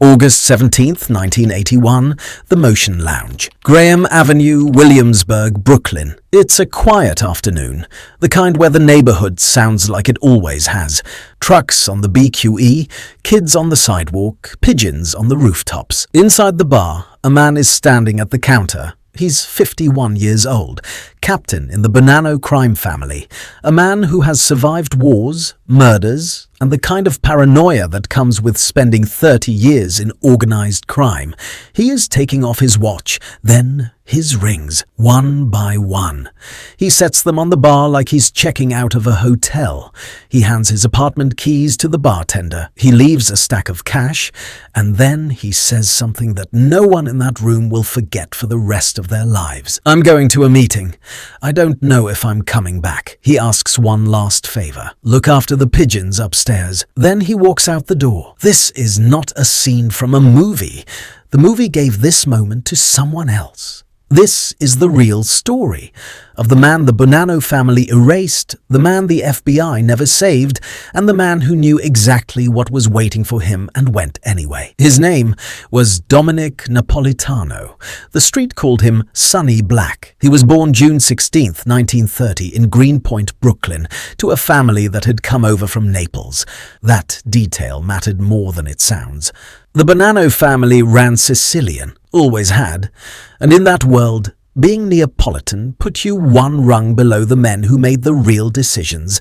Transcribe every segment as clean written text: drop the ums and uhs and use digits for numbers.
August 17th, 1981, The Motion Lounge. Graham Avenue, Williamsburg, Brooklyn. It's a quiet afternoon, the kind where the neighborhood sounds like it always has. Trucks on the BQE, kids on the sidewalk, pigeons on the rooftops. Inside the bar, a man is standing at the counter. He's 51 years old, captain in the Bonanno crime family, a man who has survived wars, murders, and the kind of paranoia that comes with spending 30 years in organized crime. He is taking off his watch, then his rings, one by one. He sets them on the bar like he's checking out of a hotel. He hands his apartment keys to the bartender. He leaves a stack of cash, and then he says something that no one in that room will forget for the rest of their lives. "I'm going to a meeting. I don't know if I'm coming back." He asks one last favor. "Look after the pigeons upstairs." Then he walks out the door. This is not a scene from a movie. The movie gave this moment to someone else. This is the real story of the man the Bonanno family erased, the man the FBI never saved, and the man who knew exactly what was waiting for him and went anyway. His name was Dominic Napolitano. The street called him Sonny Black. He was born June 16th, 1930 in Greenpoint, Brooklyn, to a family that had come over from Naples. That detail mattered more than it sounds. The Bonanno family ran Sicilian, always had, and in that world, being Neapolitan put you one rung below the men who made the real decisions,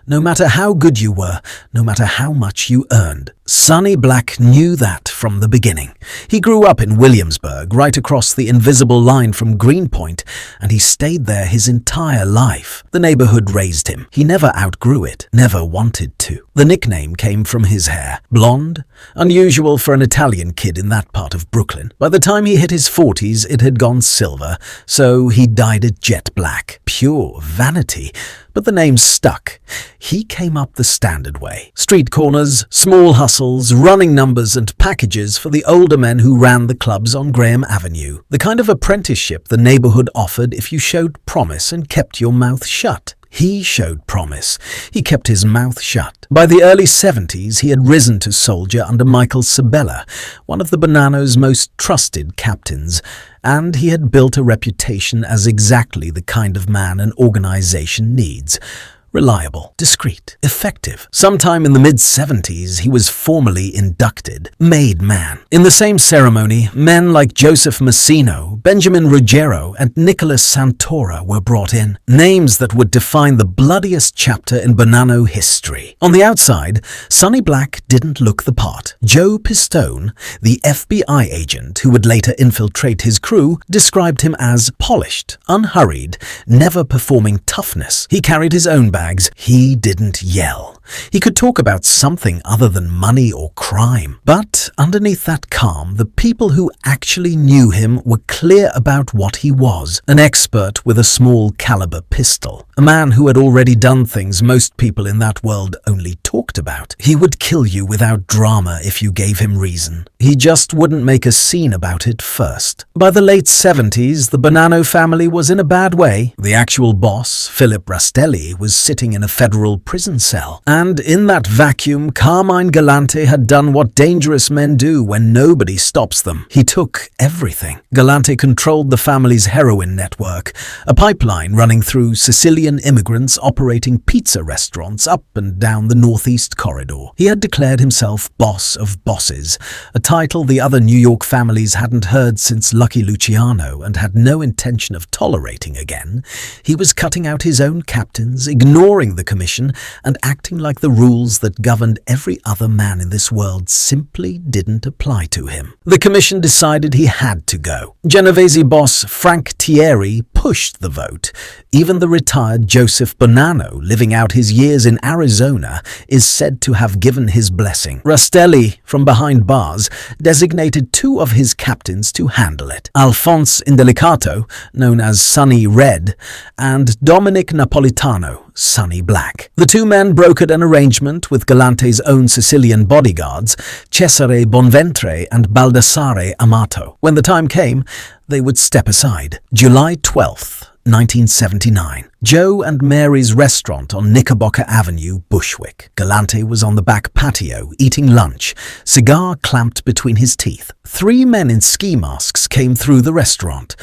no matter how good you were, no matter how much you earned. Sonny Black knew that from the beginning. He grew up in Williamsburg, right across the invisible line from Greenpoint, and he stayed there his entire life. The neighborhood raised him. He never outgrew it, never wanted to. The nickname came from his hair. Blonde, unusual for an Italian kid in that part of Brooklyn. By the time he hit his 40s, it had gone silver, so he dyed it jet black. Pure vanity. But the name stuck. He came up the standard way. Street corners, small hustles, running numbers and packages for the older men who ran the clubs on Graham Avenue. The kind of apprenticeship the neighborhood offered if you showed promise and kept your mouth shut. He showed promise. He kept his mouth shut. By the early 70s, he had risen to soldier under Michael Sabella, one of the Bonanno's most trusted captains, and he had built a reputation as exactly the kind of man an organization needs. Reliable, discreet, effective. Sometime in the mid-70s, he was formally inducted, made man. In the same ceremony, men like Joseph Massino, Benjamin Ruggiero, and Nicholas Santora were brought in, names that would define the bloodiest chapter in Bonanno history. On the outside, Sonny Black didn't look the part. Joe Pistone, the FBI agent who would later infiltrate his crew, described him as polished, unhurried, never performing toughness. He carried his own bag. He didn't yell. He could talk about something other than money or crime. But underneath that calm, the people who actually knew him were clear about what he was. An expert with a small caliber pistol. A man who had already done things most people in that world only talked about. He would kill you without drama if you gave him reason. He just wouldn't make a scene about it first. By the late 70s, the Bonanno family was in a bad way. The actual boss, Philip Rastelli, was sitting in a federal prison cell. And in that vacuum, Carmine Galante had done what dangerous men do when nobody stops them. He took everything. Galante controlled the family's heroin network, a pipeline running through Sicilian immigrants operating pizza restaurants up and down the Northeast Corridor. He had declared himself boss of bosses, a title the other New York families hadn't heard since Lucky Luciano and had no intention of tolerating again. He was cutting out his own captains, ignoring the commission, and acting like the rules that governed every other man in this world simply didn't apply to him. The commission decided he had to go. Genovese boss Frank Thierry pushed the vote. Even the retired Joseph Bonanno, living out his years in Arizona, is said to have given his blessing. Rastelli, from behind bars, designated two of his captains to handle it. Alphonse Indelicato, known as Sonny Red, and Dominic Napolitano, Sonny Black. The two men brokered an arrangement with Galante's own Sicilian bodyguards, Cesare Bonventre and Baldassare Amato. When the time came, they would step aside. July 12th, 1979. Joe and Mary's restaurant on Knickerbocker Avenue, Bushwick. Galante was on the back patio, eating lunch, cigar clamped between his teeth. 3 men in ski masks came through the restaurant.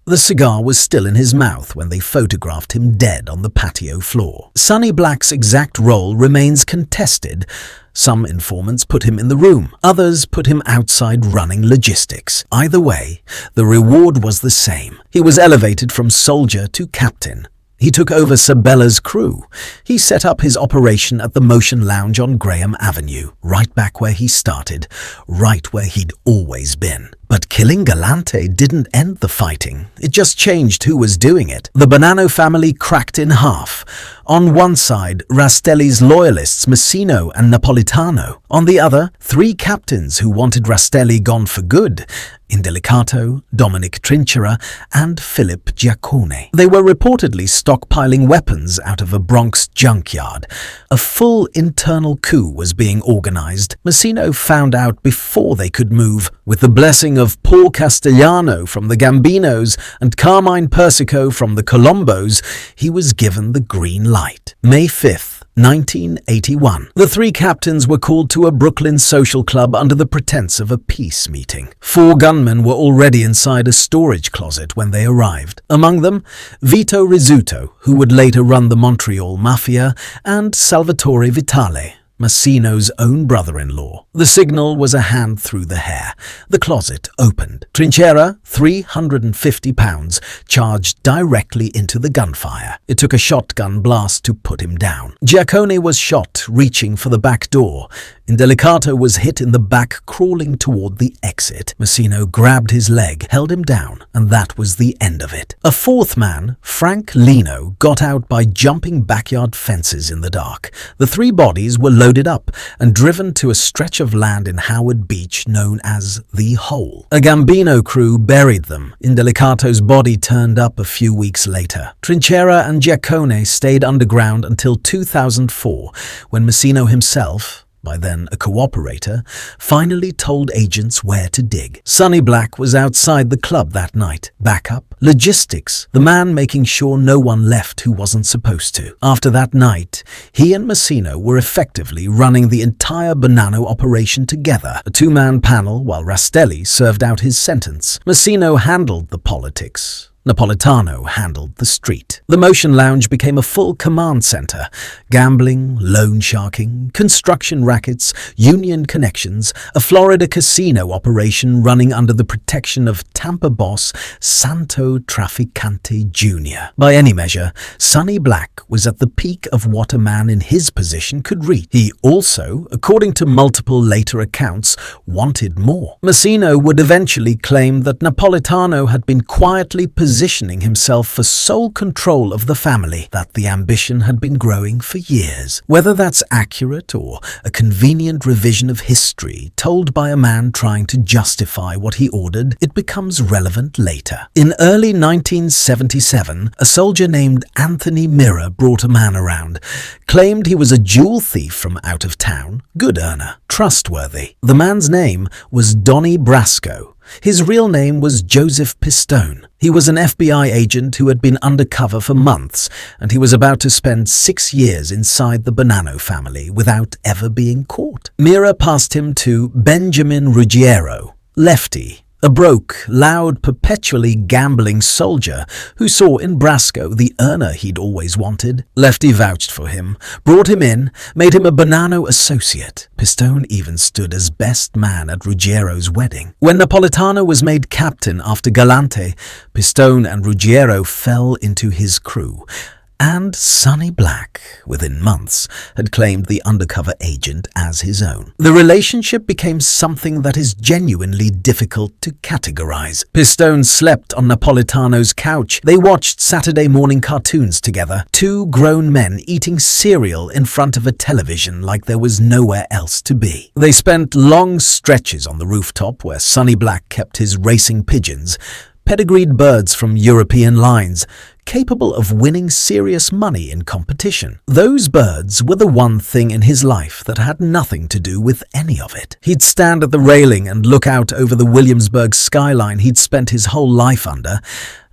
The cigar was still in his mouth when they photographed him dead on the patio floor. Sonny Black's exact role remains contested. Some informants put him in the room, others put him outside running logistics. Either way, the reward was the same. He was elevated from soldier to captain. He took over Sabella's crew. He set up his operation at the Motion Lounge on Graham Avenue, right back where he started, right where he'd always been. But killing Galante didn't end the fighting. It just changed who was doing it. The Bonanno family cracked in half. On one side, Rastelli's loyalists Messino and Napolitano. On the other, 3 captains who wanted Rastelli gone for good. Indelicato, Dominic Trinchera, and Philip Giacone. They were reportedly stockpiling weapons out of a Bronx junkyard. A full internal coup was being organized. Messino found out before they could move. With the blessing of Paul Castellano from the Gambinos and Carmine Persico from the Colombos, he was given the green light. May 5th. 1981. The 3 captains were called to a Brooklyn social club under the pretense of a peace meeting. 4 gunmen were already inside a storage closet when they arrived. Among them, Vito Rizzuto, who would later run the Montreal Mafia, and Salvatore Vitale, Massino's own brother-in-law. The signal was a hand through the hair. The closet opened. Trinchera, 350 pounds, charged directly into the gunfire. It took a shotgun blast to put him down. Giacone was shot, reaching for the back door. Indelicato was hit in the back, crawling toward the exit. Messino grabbed his leg, held him down, and that was the end of it. A 4th man, Frank Lino, got out by jumping backyard fences in the dark. The 3 bodies were loaded up and driven to a stretch of land in Howard Beach known as The Hole. A Gambino crew buried them. Indelicato's body turned up a few weeks later. Trinchera and Giacone stayed underground until 2004, when Messino himself, by then a cooperator, finally told agents where to dig. Sonny Black was outside the club that night. Backup, logistics, the man making sure no one left who wasn't supposed to. After that night, he and Messino were effectively running the entire Bonanno operation together, a 2-man panel while Rastelli served out his sentence. Messino handled the politics. Napolitano handled the street. The Motion Lounge became a full command center. Gambling, loan sharking, construction rackets, union connections, a Florida casino operation running under the protection of Tampa boss Santo Trafficante Jr. By any measure, Sonny Black was at the peak of what a man in his position could reach. He also, according to multiple later accounts, wanted more. Messino would eventually claim that Napolitano had been quietly positioning himself for sole control of the family, that the ambition had been growing for years. Whether that's accurate or a convenient revision of history told by a man trying to justify what he ordered, it becomes relevant later. In early 1977, a soldier named Anthony Mirror brought a man around, claimed he was a jewel thief from out of town, good earner, trustworthy. The man's name was Donnie Brasco. His real name was Joseph Pistone. He was an FBI agent who had been undercover for months, and he was about to spend 6 years inside the Bonanno family without ever being caught. Mira passed him to Benjamin Ruggiero, Lefty, a broke, loud, perpetually gambling soldier who saw in Brasco the earner he'd always wanted. Lefty vouched for him, brought him in, made him a Bonanno associate. Pistone even stood as best man at Ruggiero's wedding. When Napolitano was made captain after Galante, Pistone and Ruggiero fell into his crew. And Sonny Black, within months, had claimed the undercover agent as his own. The relationship became something that is genuinely difficult to categorize. Pistone slept on Napolitano's couch. They watched Saturday morning cartoons together, 2 grown men eating cereal in front of a television like there was nowhere else to be. They spent long stretches on the rooftop where Sonny Black kept his racing pigeons, pedigreed birds from European lines, capable of winning serious money in competition. Those birds were the one thing in his life that had nothing to do with any of it. He'd stand at the railing and look out over the Williamsburg skyline he'd spent his whole life under,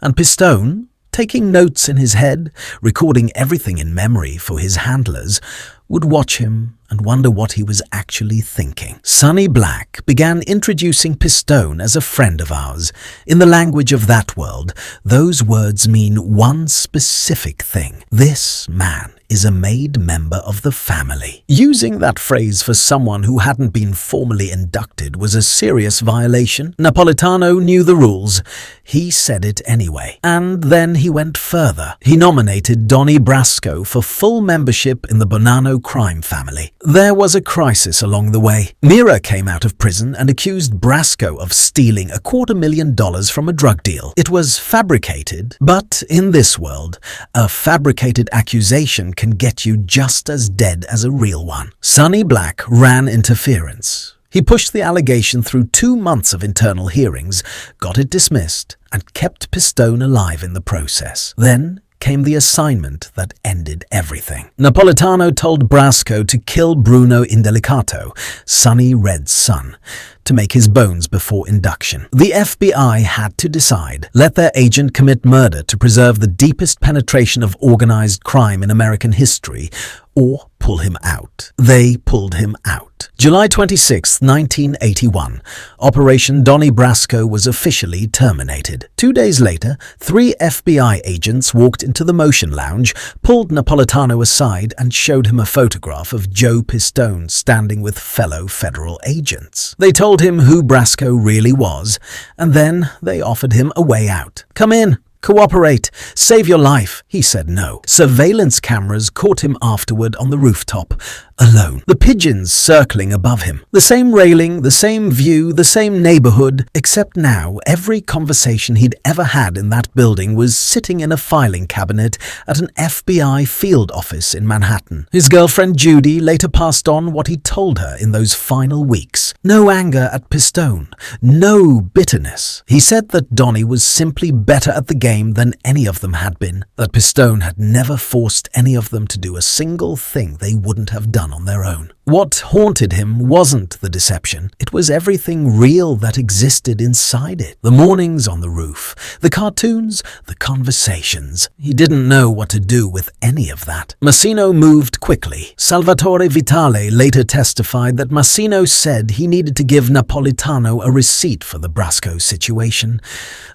and Pistone, taking notes in his head, recording everything in memory for his handlers, would watch him and wonder what he was actually thinking. Sonny Black began introducing Pistone as a friend of ours. In the language of that world, those words mean one specific thing. This man is a made member of the family. Using that phrase for someone who hadn't been formally inducted was a serious violation. Napolitano knew the rules. He said it anyway. And then he went further. He nominated Donnie Brasco for full membership in the Bonanno crime family. There was a crisis along the way. Mira came out of prison and accused Brasco of stealing $250,000 from a drug deal. It was fabricated, but in this world, a fabricated accusation can get you just as dead as a real one. Sonny Black ran interference. He pushed the allegation through 2 months of internal hearings, got it dismissed, and kept Pistone alive in the process. Then came the assignment that ended everything. Napolitano told Brasco to kill Bruno Indelicato, Sonny Red's son, to make his bones before induction. The FBI had to decide: let their agent commit murder to preserve the deepest penetration of organized crime in American history, or pull him out. They pulled him out. July 26, 1981, Operation Donnie Brasco was officially terminated. 2 days later, 3 FBI agents walked into the motion lounge, pulled Napolitano aside, and showed him a photograph of Joe Pistone standing with fellow federal agents. They told him who Brasco really was, and then they offered him a way out. "Come in. Cooperate. Save your life." He said no. Surveillance cameras caught him afterward on the rooftop, alone. The pigeons circling above him. The same railing, the same view, the same neighborhood, except now every conversation he'd ever had in that building was sitting in a filing cabinet at an FBI field office in Manhattan. His girlfriend Judy later passed on what he told her in those final weeks. No anger at Pistone, no bitterness. He said that Donnie was simply better at the game than any of them had been, that Pistone had never forced any of them to do a single thing they wouldn't have done on their own. What haunted him wasn't the deception. It was everything real that existed inside it. The mornings on the roof, the cartoons, the conversations. He didn't know what to do with any of that. Massino moved quickly. Salvatore Vitale later testified that Massino said he needed to give Napolitano a receipt for the Brasco situation.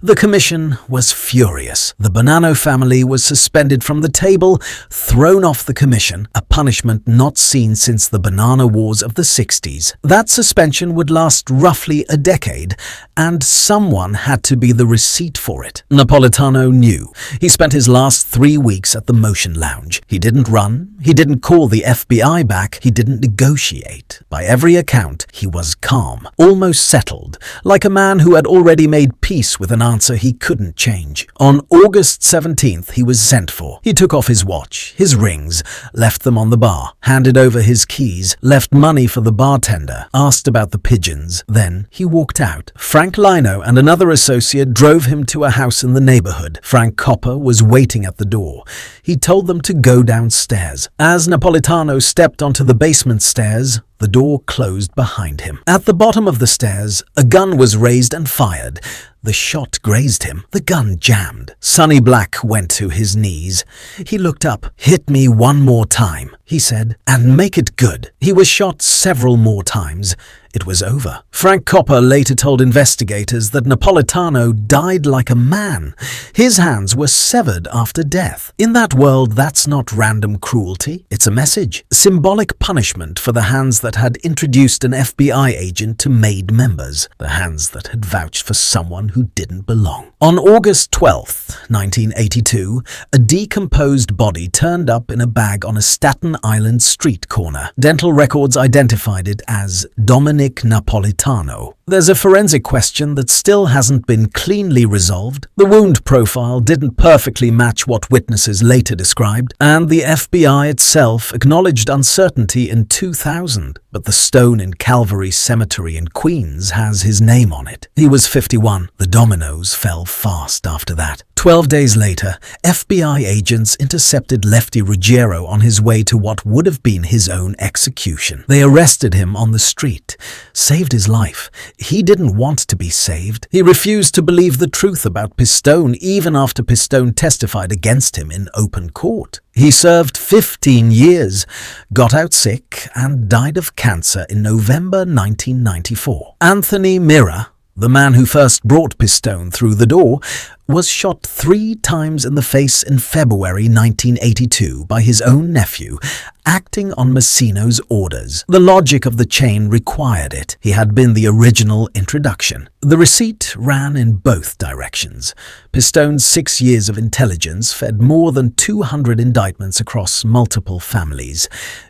The commission was furious. The Bonanno family was suspended from the table, thrown off the commission, a punishment not seen since the Bonanno Wars of the 60s. That suspension would last roughly a decade, and someone had to be the receipt for it. Napolitano knew. He spent his last 3 weeks at the motion lounge. He didn't run, he didn't call the FBI back, he didn't negotiate. By every account, he was calm, almost settled, like a man who had already made peace with an answer he couldn't change. On August 17th, he was sent for. He took off his watch, his rings, left them on the bar, handed over his keys, left money for the bartender, asked about the pigeons. Then he walked out. Frank Lino and another associate drove him to a house in the neighborhood. Frank Copper was waiting at the door. He told them to go downstairs. As Napolitano stepped onto the basement stairs, the door closed behind him. At the bottom of the stairs, a gun was raised and fired. The shot grazed him. The gun jammed. Sonny Black went to his knees. He looked up. "Hit me one more time," he said, "and make it good." He was shot several more times. It was over. Frank Copper later told investigators that Napolitano died like a man. His hands were severed after death. In that world, that's not random cruelty. It's a message. Symbolic punishment for the hands that had introduced an FBI agent to made members. The hands that had vouched for someone who didn't belong. On August 12th, 1982, a decomposed body turned up in a bag on a Staten Island street corner. Dental records identified it as Dominic Napolitano. There's a forensic question that still hasn't been cleanly resolved. The wound profile didn't perfectly match what witnesses later described, and the FBI itself acknowledged uncertainty in 2000. But the stone in Calvary Cemetery in Queens has his name on it. He was 51. The dominoes fell fast after that. 12 days later, FBI agents intercepted Lefty Ruggiero on his way to what would have been his own execution. They arrested him on the street, saved his life. He didn't want to be saved. He refused to believe the truth about Pistone even after Pistone testified against him in open court. He served 15 years, got out sick, and died of cancer in November 1994. Anthony Mira, the man who first brought Pistone through the door, was shot 3 times in the face in February 1982 by his own nephew, acting on Massino's orders. The logic of the chain required it. He had been the original introduction. The receipt ran in both directions. Pistone's 6 years of intelligence fed more than 200 indictments across multiple families.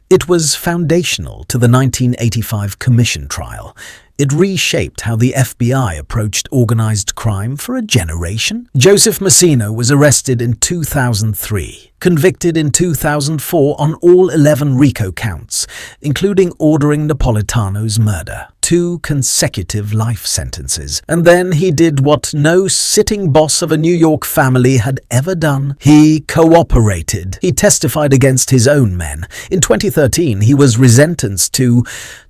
It was foundational to the 1985 Commission trial. It reshaped how the FBI approached organized crime for a generation. Joseph Massino was arrested in 2003, convicted in 2004 on all 11 RICO counts, including ordering Napolitano's murder. 2 consecutive life sentences. And then he did what no sitting boss of a New York family had ever done. He cooperated. He testified against his own men. In 2013, he was resentenced to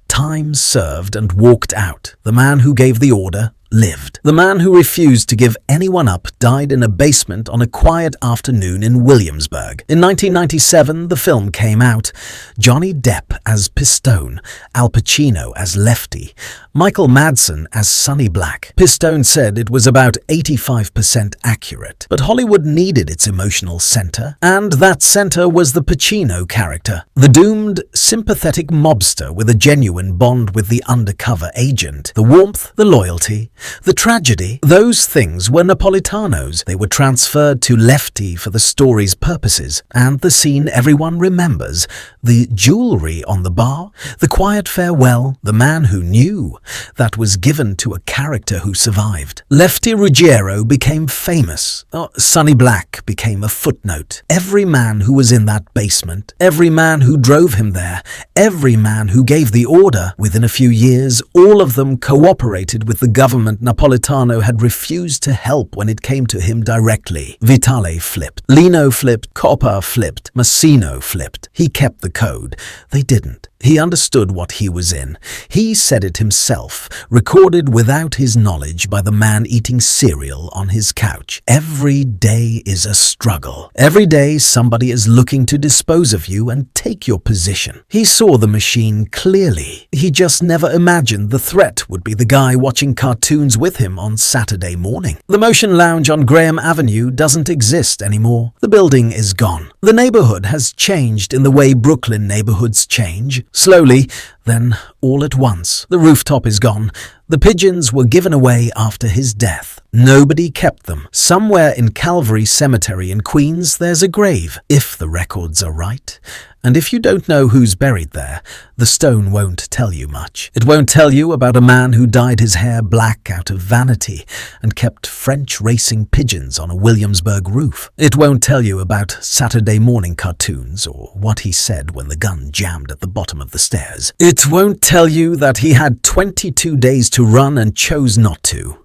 time served and walked out. The man who gave the order lived. The man who refused to give anyone up died in a basement on a quiet afternoon in Williamsburg. In 1997, the film came out. Johnny Depp as Pistone, Al Pacino as Lefty, Michael Madsen as Sonny Black. Pistone said it was about 85% accurate, but Hollywood needed its emotional center, and that center was the Pacino character, the doomed, sympathetic mobster with a genuine bond with the undercover agent. The warmth, the loyalty, the tragedy, those things were Napolitano's. They were transferred to Lefty for the story's purposes, and the scene everyone remembers, the jewelry on the bar, the quiet farewell, the man who knew, that was given to a character who survived. Lefty Ruggiero became famous. Sonny Black became a footnote. Every man who was in that basement, every man who drove him there, every man who gave the order, within a few years, all of them cooperated with the government Napolitano had refused to help when it came to him directly. Vitale flipped. Lino flipped. Coppa flipped. Massino flipped. He kept the code. They didn't. He understood what he was in. He said it himself, recorded without his knowledge by the man eating cereal on his couch. Every day is a struggle. Every day somebody is looking to dispose of you and take your position. He saw the machine clearly. He just never imagined the threat would be the guy watching cartoons with him on Saturday morning. The Motion Lounge on Graham Avenue doesn't exist anymore. The building is gone. The neighborhood has changed in the way Brooklyn neighborhoods change. Slowly, then all at once. The rooftop is gone. The pigeons were given away after his death. Nobody kept them. Somewhere in Calvary Cemetery in Queens, there's a grave, if the records are right. And if you don't know who's buried there, the stone won't tell you much. It won't tell you about a man who dyed his hair black out of vanity and kept French racing pigeons on a Williamsburg roof. It won't tell you about Saturday morning cartoons or what he said when the gun jammed at the bottom of the stairs. It won't tell you that he had 22 days to run and chose not to.